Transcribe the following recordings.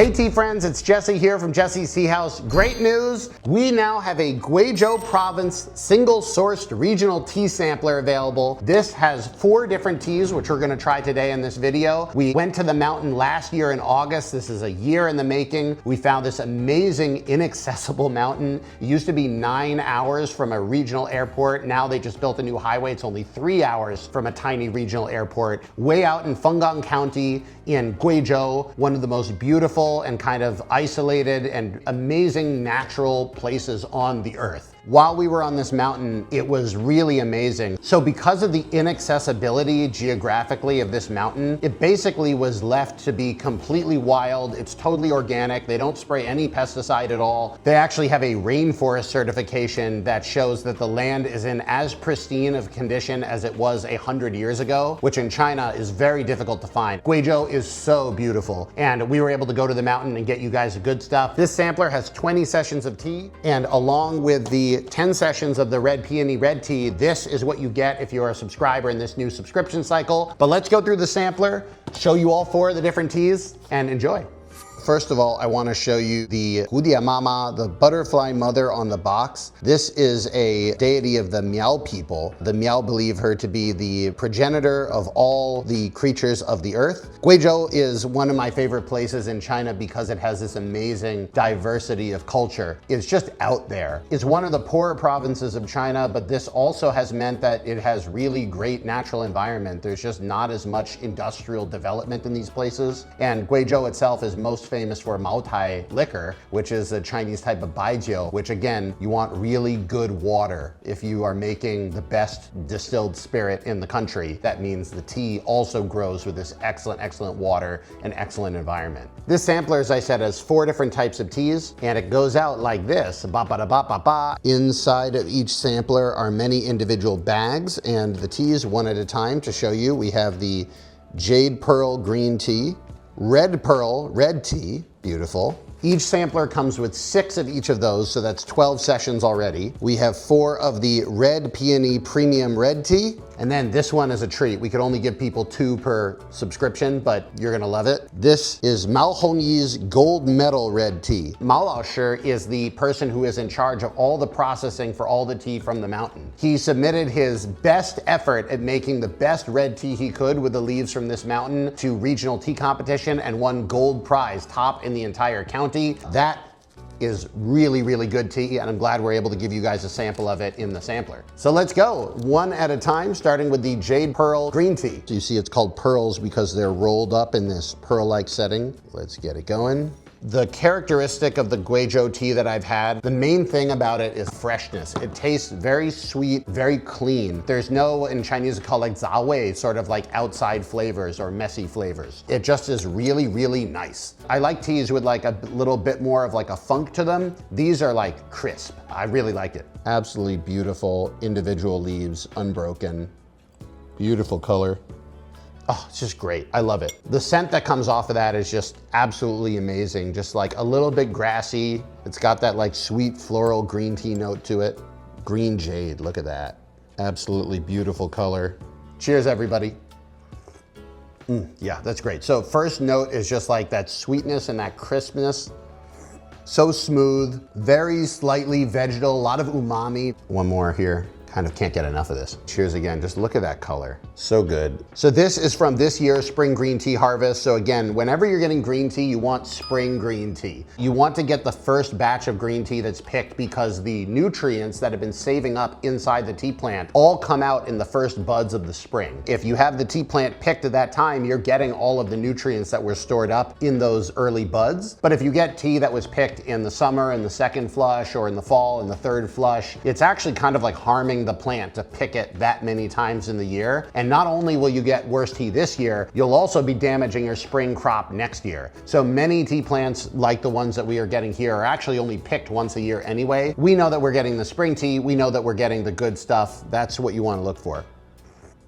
Hey tea friends, it's Jesse here from Jesse's Teahouse. Great news! We now have a Guizhou province single-sourced regional tea sampler available. This has 4 different teas, which we're gonna try today in this video. We went to the mountain last year in August. This is a year in the making. We found this amazing, inaccessible mountain. It used to be 9 hours from a regional airport. Now they just built a new highway. It's only 3 hours from a tiny regional airport. Way out in Fenggang County in Guizhou, one of the most beautiful and kind of isolated and amazing natural places on the earth. While we were on this mountain, it was really amazing. So because of the inaccessibility geographically of this mountain, it basically was left to be completely wild. It's totally organic. They don't spray any pesticide at all. They actually have a rainforest certification that shows that the land is in as pristine of condition as it was 100 years ago, which in China is very difficult to find. Guizhou is so beautiful, and we were able to go to the mountain and get you guys the good stuff. This sampler has 20 sessions of tea, and along with the 10 sessions of the Red Peony red tea, this is what you get if you're a subscriber in this new subscription cycle. But let's go through the sampler, show you all 4 of the different teas, and enjoy. First of all, I want to show you the Gudia Mama, the butterfly mother on the box. This is a deity of the Miao people. The Miao believe her to be the progenitor of all the creatures of the earth. Guizhou is one of my favorite places in China because it has this amazing diversity of culture. It's just out there. It's one of the poorer provinces of China, but this also has meant that it has really great natural environment. There's just not as much industrial development in these places. And Guizhou itself is most famous for Mao-Style liquor, which is a Chinese type of baijiu, which again, you want really good water. If you are making the best distilled spirit in the country, that means the tea also grows with this excellent water and excellent environment. This sampler, as I said, has 4 different types of teas, and it goes out like this, ba ba da ba ba ba. Inside of each sampler are many individual bags, and the teas one at a time to show you. We have the Jade Pearl Green Tea, Red Pearl Red Tea, beautiful. Each sampler comes with 6 of each of those, so that's 12 sessions already. We have 4 of the Red Peony Premium Red Tea, and then this one is a treat. We could only give people 2 per subscription, but you're gonna love it. This is Mao Hongyi's Gold Medal Red Tea. Mao Laoshi is the person who is in charge of all the processing for all the tea from the mountain. He submitted his best effort at making the best red tea he could with the leaves from this mountain to regional tea competition and won gold prize, top in the entire county. That is really good tea, and I'm glad we're able to give you guys a sample of it in the sampler. So let's go, one at a time, starting with the Jade Pearl Green Tea. So you see it's called pearls because they're rolled up in this pearl-like setting. Let's get it going. The characteristic of the Guizhou tea that I've had, the main thing about it is freshness. It tastes very sweet, very clean. There's no, in Chinese it's called like zawei, sort of like outside flavors or messy flavors. It just is really nice. I like teas with like a little bit more of like a funk to them. These are like crisp. I really like it. Absolutely beautiful individual leaves, unbroken. Beautiful color. Oh, it's just great. I love it. The scent that comes off of that is just absolutely amazing. Just like a little bit grassy. It's got that like sweet floral green tea note to it. Green jade, look at that. Absolutely beautiful color. Cheers, everybody. Yeah, that's great. So first note is just like that sweetness and that crispness. So smooth, very slightly vegetal, a lot of umami. One more here. Kind of can't get enough of this. Cheers again, just look at that color. So good. So this is from this year's spring green tea harvest. So again, whenever you're getting green tea, you want spring green tea. You want to get the first batch of green tea that's picked because the nutrients that have been saving up inside the tea plant all come out in the first buds of the spring. If you have the tea plant picked at that time, you're getting all of the nutrients that were stored up in those early buds. But if you get tea that was picked in the summer, in the second flush, or in the fall, in the third flush, it's actually kind of like harming the plant to pick it that many times in the year. And not only will you get worse tea this year, you'll also be damaging your spring crop next year. So many tea plants like the ones that we are getting here are actually only picked once a year anyway. We know that we're getting the spring tea. We know that we're getting the good stuff. That's what you want to look for.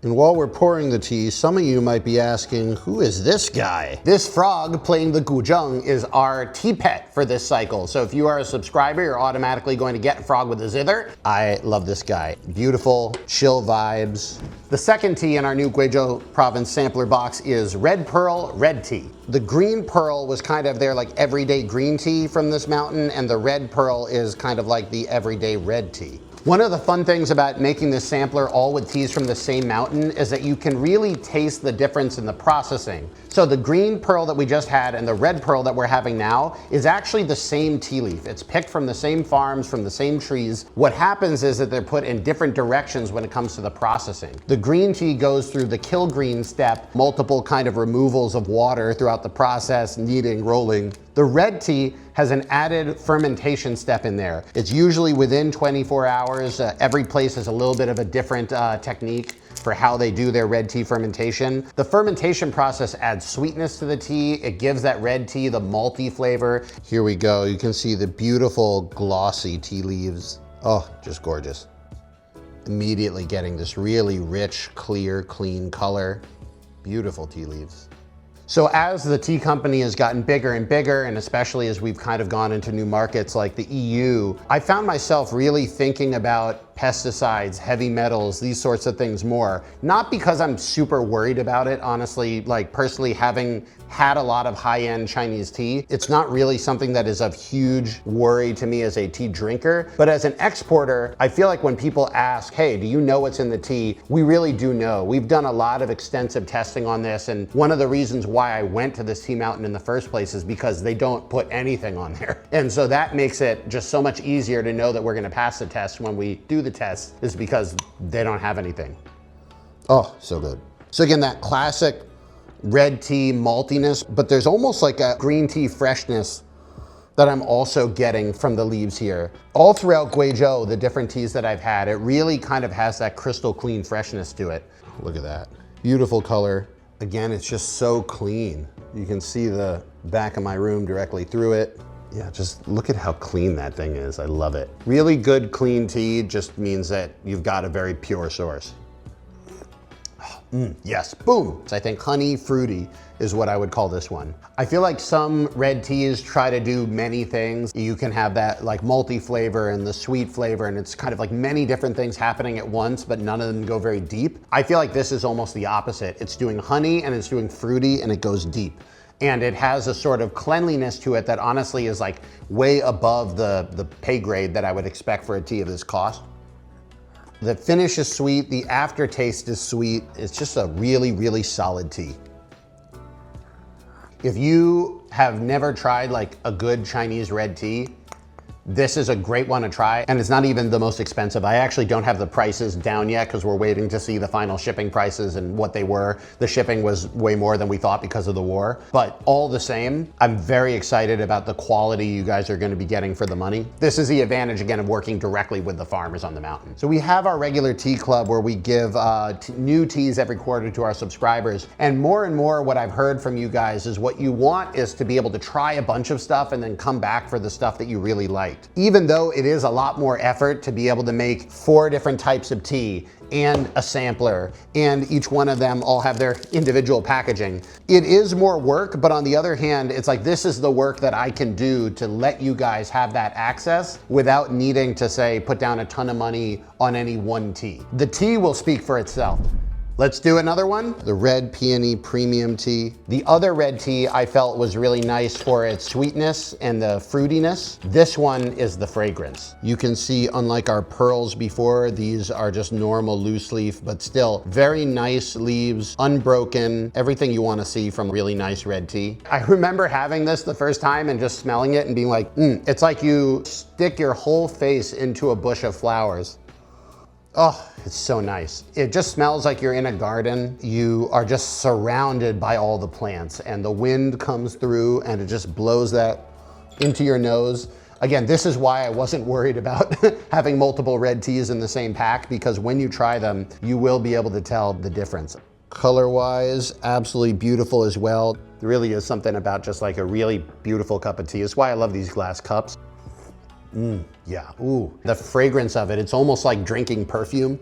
And while we're pouring the tea, some of you might be asking, who is this guy? This frog playing the guzheng is our tea pet for this cycle. So if you are a subscriber, you're automatically going to get a frog with a zither. I love this guy. Beautiful, chill vibes. The second tea in our new Guizhou province sampler box is Red Pearl Red Tea. The green pearl was kind of their like everyday green tea from this mountain, and the red pearl is kind of like the everyday red tea. One of the fun things about making this sampler all with teas from the same mountain is that you can really taste the difference in the processing. So the green pearl that we just had and the red pearl that we're having now is actually the same tea leaf. It's picked from the same farms, from the same trees. What happens is that they're put in different directions when it comes to the processing. The green tea goes through the kill green step, multiple kind of removals of water throughout the process, kneading, rolling. The red tea has an added fermentation step in there. It's usually within 24 hours. Every place has a little bit of a different technique for how they do their red tea fermentation. The fermentation process adds sweetness to the tea. It gives that red tea the malty flavor. Here we go. You can see the beautiful glossy tea leaves. Oh, just gorgeous. Immediately getting this really rich, clear, clean color. Beautiful tea leaves. So as the tea company has gotten bigger and bigger, and especially as we've kind of gone into new markets like the EU, I found myself really thinking about pesticides, heavy metals, these sorts of things more. Not because I'm super worried about it, honestly, like personally having had a lot of high-end Chinese tea, it's not really something that is of huge worry to me as a tea drinker. But as an exporter, I feel like when people ask, hey, do you know what's in the tea? We really do know. We've done a lot of extensive testing on this, and one of the reasons why I went to this tea mountain in the first place is because they don't put anything on there. And so that makes it just so much easier to know that we're gonna pass the test when we do the test, is because they don't have anything. Oh, so good. So again, that classic red tea maltiness, but there's almost like a green tea freshness that I'm also getting from the leaves here. All throughout Guizhou, the different teas that I've had, it really kind of has that crystal clean freshness to it. Look at that. Beautiful color. Again, it's just so clean. You can see the back of my room directly through it. Yeah, just look at how clean that thing is. I love it. Really good, clean tea just means that you've got a very pure source. Yes, boom. So I think honey fruity is what I would call this one. I feel like some red teas try to do many things. You can have that like malty flavor and the sweet flavor, and it's kind of like many different things happening at once, but none of them go very deep. I feel like this is almost the opposite. It's doing honey and it's doing fruity and it goes deep. And it has a sort of cleanliness to it that honestly is like way above the pay grade that I would expect for a tea of this cost. The finish is sweet, the aftertaste is sweet. It's just a really, really solid tea. If you have never tried like a good Chinese red tea, this is a great one to try, and it's not even the most expensive. I actually don't have the prices down yet because we're waiting to see the final shipping prices and what they were. The shipping was way more than we thought because of the war, but all the same, I'm very excited about the quality you guys are going to be getting for the money. This is the advantage, again, of working directly with the farmers on the mountain. So we have our regular tea club where we give new teas every quarter to our subscribers, and more what I've heard from you guys is what you want is to be able to try a bunch of stuff and then come back for the stuff that you really like. Even though it is a lot more effort to be able to make 4 different types of tea and a sampler, and each one of them all have their individual packaging, it is more work, but on the other hand, it's like this is the work that I can do to let you guys have that access without needing to, say, put down a ton of money on any one tea. The tea will speak for itself. Let's do another one. The Red Peony Premium Tea. The other red tea I felt was really nice for its sweetness and the fruitiness. This one is the fragrance. You can see, unlike our pearls before, these are just normal loose leaf, but still very nice leaves, unbroken, everything you want to see from really nice red tea. I remember having this the first time and just smelling it and being like, it's like you stick your whole face into a bush of flowers. Oh, it's so nice. It just smells like you're in a garden. You are just surrounded by all the plants, and the wind comes through and it just blows that into your nose. Again, this is why I wasn't worried about having multiple red teas in the same pack, because when you try them, you will be able to tell the difference. Color-wise, absolutely beautiful as well. There really is something about just like a really beautiful cup of tea. It's why I love these glass cups. Yeah, ooh, the fragrance of it, it's almost like drinking perfume.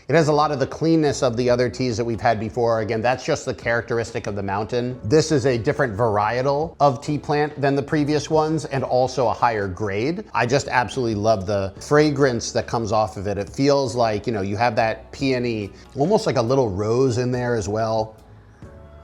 It has a lot of the cleanness of the other teas that we've had before. Again, that's just the characteristic of the mountain. This is a different varietal of tea plant than the previous ones, and also a higher grade. I just absolutely love the fragrance that comes off of it. It feels like, you know, you have that peony, almost like a little rose in there as well.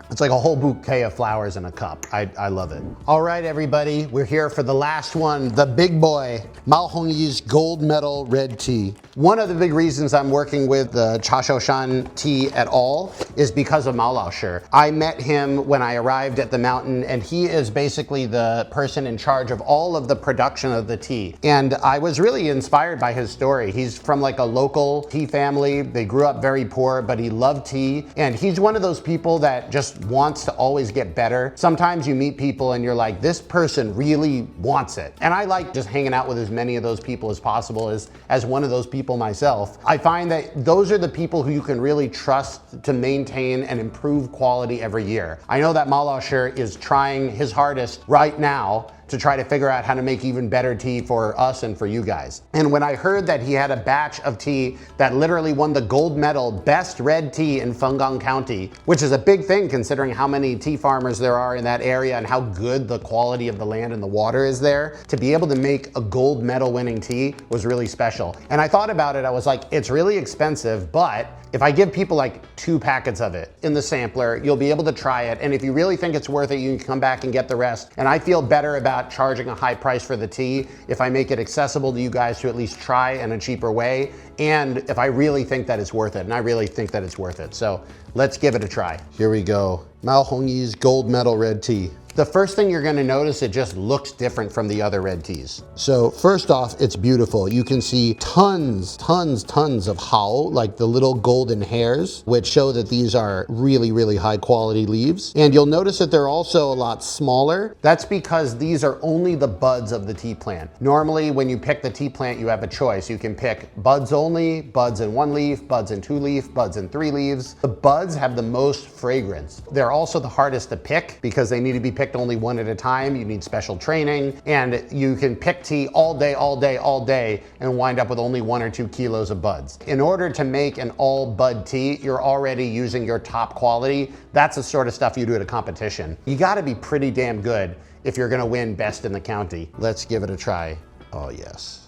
It's like a whole bouquet of flowers in a cup. I love it. All right, everybody, we're here for the last one, the big boy, Mao Hongyi's Gold Medal Red Tea. One of the big reasons I'm working with the Chashoshan tea at all is because of Mao Laoshi. I met him when I arrived at the mountain, and he is basically the person in charge of all of the production of the tea. And I was really inspired by his story. He's from like a local tea family. They grew up very poor, but he loved tea. And he's one of those people that just wants to always get better. Sometimes you meet people and you're like, this person really wants it. And I like just hanging out with as many of those people as possible as one of those people myself. I find that those are the people who you can really trust to maintain and improve quality every year. I know that Mao Laoshi is trying his hardest right now to try to figure out how to make even better tea for us and for you guys. And when I heard that he had a batch of tea that literally won the gold medal best red tea in Fenggang County, which is a big thing considering how many tea farmers there are in that area and how good the quality of the land and the water is there, to be able to make a gold medal winning tea was really special. And I thought about it, I was like, it's really expensive, but if I give people like 2 packets of it in the sampler, you'll be able to try it. And if you really think it's worth it, you can come back and get the rest. And I feel better about charging a high price for the tea if I make it accessible to you guys to at least try in a cheaper way. And if I really think that it's worth it, and I really think that it's worth it. So let's give it a try. Here we go. Mao Hongyi's Gold Medal Red Tea. The first thing you're gonna notice, it just looks different from the other red teas. So first off, it's beautiful. You can see tons of hao, like the little golden hairs, which show that these are really, really high quality leaves. And you'll notice that they're also a lot smaller. That's because these are only the buds of the tea plant. Normally, when you pick the tea plant, you have a choice. You can pick buds only, buds in 1 leaf, buds in 2 leaf, buds in 3 leaves. The buds have the most fragrance. They're also the hardest to pick because they need to be picked only one at a time. You need special training, and you can pick tea all day and wind up with only 1 or 2 kilos of buds. In order to make an all bud tea, you're already using your top quality. That's the sort of stuff you do at a competition. You gotta be pretty damn good if you're gonna win best in the county. Let's give it a try. Oh yes.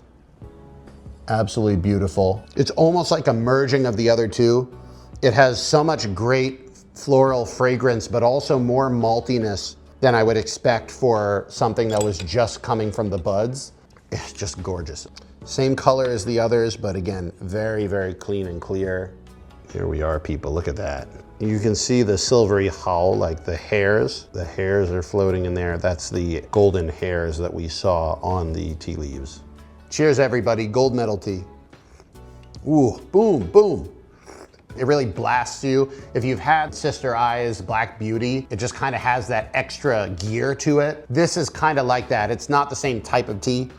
Absolutely beautiful. It's almost like a merging of the other two. It has so much great floral fragrance, but also more maltiness than I would expect for something that was just coming from the buds. It's just gorgeous. Same color as the others, but again, very, very clean and clear. Here we are, people, look at that. You can see the silvery hao, like the hairs. The hairs are floating in there. That's the golden hairs that we saw on the tea leaves. Cheers, everybody, gold medal tea. Ooh, boom, boom. It really blasts you. If you've had Sister I's Black Beauty, it just kind of has that extra gear to it. This is kind of like that. It's not the same type of tea.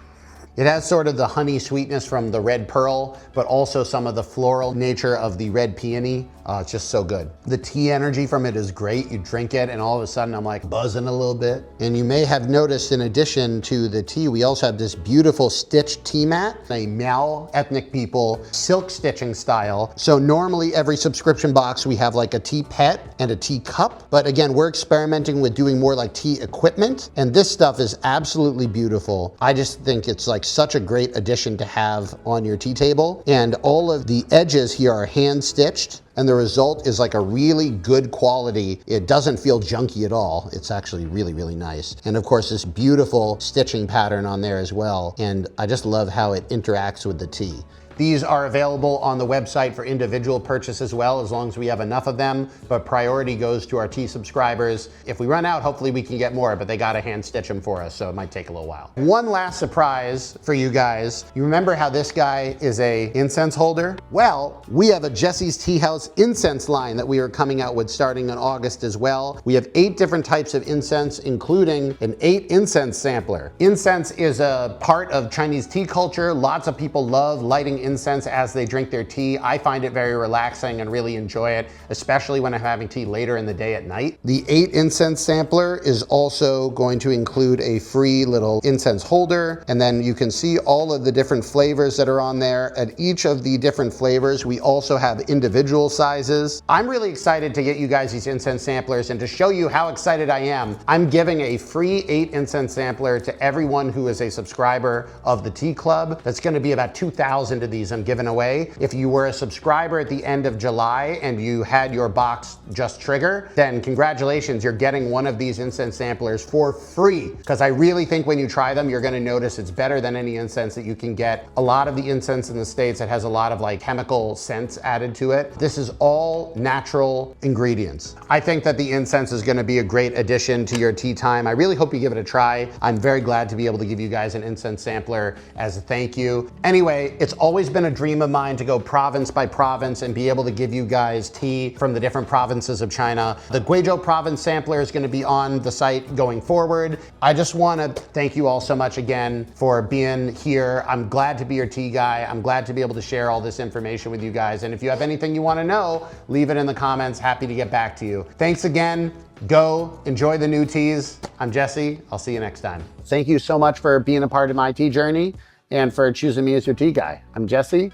It has sort of the honey sweetness from the red pearl, but also some of the floral nature of the red peony. It's just so good. The tea energy from it is great. You drink it and all of a sudden I'm like buzzing a little bit. And you may have noticed, in addition to the tea, we also have this beautiful stitched tea mat, a Miao ethnic people silk stitching style. So normally every subscription box we have like a tea pet and a tea cup. But again, we're experimenting with doing more like tea equipment. And this stuff is absolutely beautiful. I just think it's like such a great addition to have on your tea table. And all of the edges here are hand stitched, and the result is like a really good quality. It doesn't feel junky at all. It's actually really, really nice. And of course, this beautiful stitching pattern on there as well. And I just love how it interacts with the tea. These are available on the website for individual purchase as well, as long as we have enough of them, but priority goes to our tea subscribers. If we run out, hopefully we can get more, but they gotta hand stitch them for us, so it might take a little while. One last surprise for you guys. You remember how this guy is a incense holder? Well, we have a Jesse's Teahouse incense line that we are coming out with starting in August as well. We have 8 different types of incense, including an 8 incense sampler. Incense is a part of Chinese tea culture. Lots of people love lighting incense as they drink their tea. I find it very relaxing and really enjoy it, especially when I'm having tea later in the day at night. The 8 incense sampler is also going to include a free little incense holder, and then you can see all of the different flavors that are on there. At each of the different flavors, we also have individual sizes. I'm really excited to get you guys these incense samplers, and to show you how excited I am, I'm giving a free 8 incense sampler to everyone who is a subscriber of the Tea Club. That's gonna be about 2,000 of these I'm giving away. If you were a subscriber at the end of July and you had your box just trigger, then congratulations, you're getting one of these incense samplers for free. Because I really think when you try them, you're gonna notice it's better than any incense that you can get. A lot of the incense in the States, it has a lot of like chemical scents added to it. This is all natural ingredients. I think that the incense is gonna be a great addition to your tea time. I really hope you give it a try. I'm very glad to be able to give you guys an incense sampler as a thank you. Anyway, it's always been a dream of mine to go province by province and be able to give you guys tea from the different provinces of China. The Guizhou province sampler is gonna be on the site going forward. I just wanna thank you all so much again for being here. I'm glad to be your tea guy. I'm glad to be able to share all this information with you guys. And if you have anything you wanna know, leave it in the comments. Happy to get back to you. Thanks again. Go enjoy the new teas. I'm Jesse. I'll see you next time. Thank you so much for being a part of my tea journey and for choosing me as your tea guy. I'm Jesse.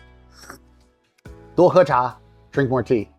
多喝茶, drink more tea.